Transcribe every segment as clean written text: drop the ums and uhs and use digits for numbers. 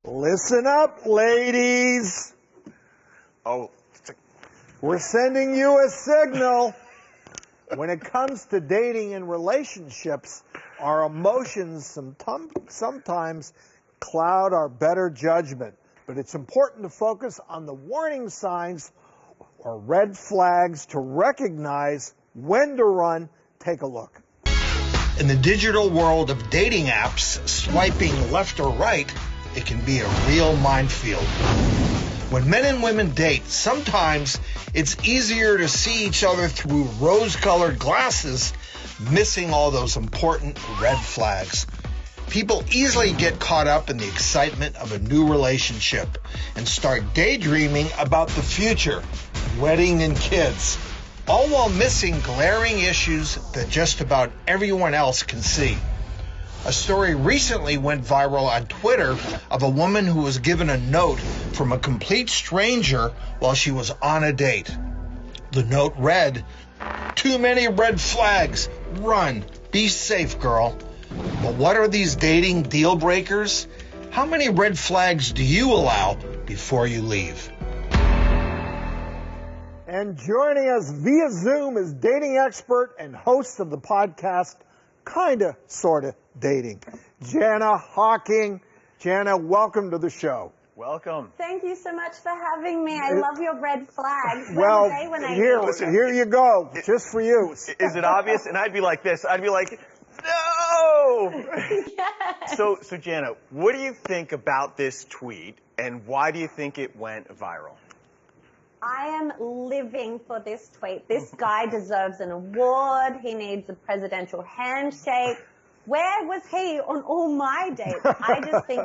Listen up, ladies. Oh, We're sending you a signal. When it comes to dating and relationships, our emotions sometimes cloud our better judgment. But it's important to focus on the warning signs or red flags to recognize when to run. Take a look. In the digital world of dating apps, swiping left or right, it can be a real minefield. When men and women date, sometimes it's easier to see each other through rose-colored glasses, missing all those important red flags. People easily get caught up in the excitement of a new relationship and start daydreaming about the future, wedding and kids, all while missing glaring issues that just about everyone else can see. A story recently went viral on Twitter of a woman who was given a note from a complete stranger while she was on a date. The note read, "Too many red flags. Run. Be safe, girl." But what are these dating deal breakers? How many red flags do you allow before you leave? And joining us via Zoom is dating expert and host of the podcast, Kinda Sorta Dating, Jana Hocking. Jana, welcome to the show. welcome. Thank you so much for having me. I love your red flags. Well, Here here you go, just for you. Is it obvious? And I'd be like this. I'd be like, no! Yes. So Jana, what do you think about this tweet, and why do you think it went viral? I am living for this tweet. This guy deserves an award. He needs a presidential handshake. Where was he on all my dates? I just think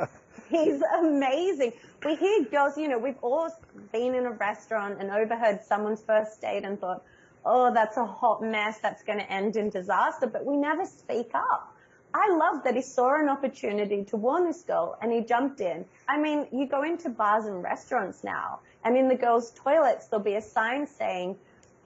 he's amazing. We hear girls, we've all been in a restaurant and overheard someone's first date and thought, oh, that's a hot mess, that's going to end in disaster, but we never speak up. I love that he saw an opportunity to warn this girl and he jumped in. I mean, you go into bars and restaurants now, and in the girls' toilets, there'll be a sign saying,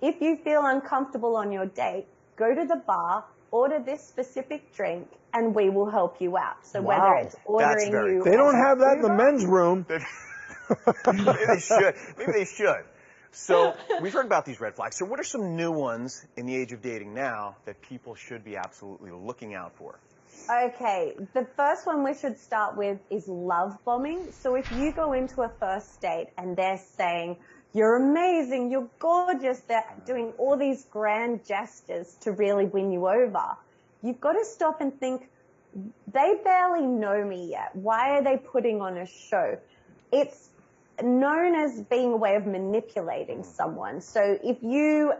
if you feel uncomfortable on your date, go to the bar, order this specific drink, and we will help you out. So Wow. whether it's ordering you... They don't have that in the men's room. Maybe they should. Maybe they should. So we've heard about these red flags. So what are some new ones in the age of dating now that people should be absolutely looking out for? Okay, the first one we should start with is love bombing. So if you go into a first date and they're saying, you're amazing, you're gorgeous, they're doing all these grand gestures to really win you over, you've got to stop and think, they barely know me yet. Why are they putting on a show? It's known as being a way of manipulating someone. So if you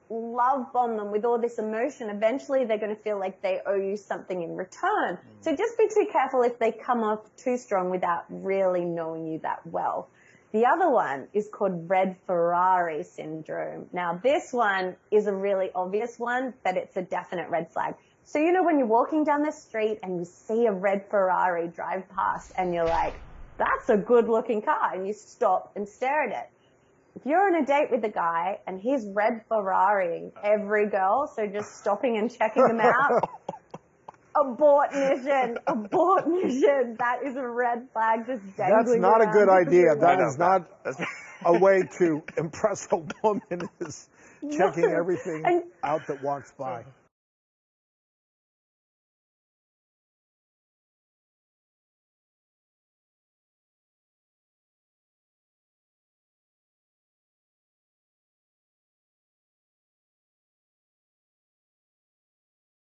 love bomb them with all this emotion, eventually they're going to feel like they owe you something in return. So just be too careful if they come off too strong without really knowing you that well. The other one is called red Ferrari syndrome. Now this one is a really obvious one, but it's a definite red flag. So when you're walking down the street and you see a red Ferrari drive past and you're like, that's a good looking car, and you stop and stare at it. If you're on a date with a guy and he's red Ferrarying every girl, so just stopping and checking them out, abort mission. That is a red flag just dangling That's not a around. good idea. That No, is not a way to impress a woman, is checking everything And- out that walks by.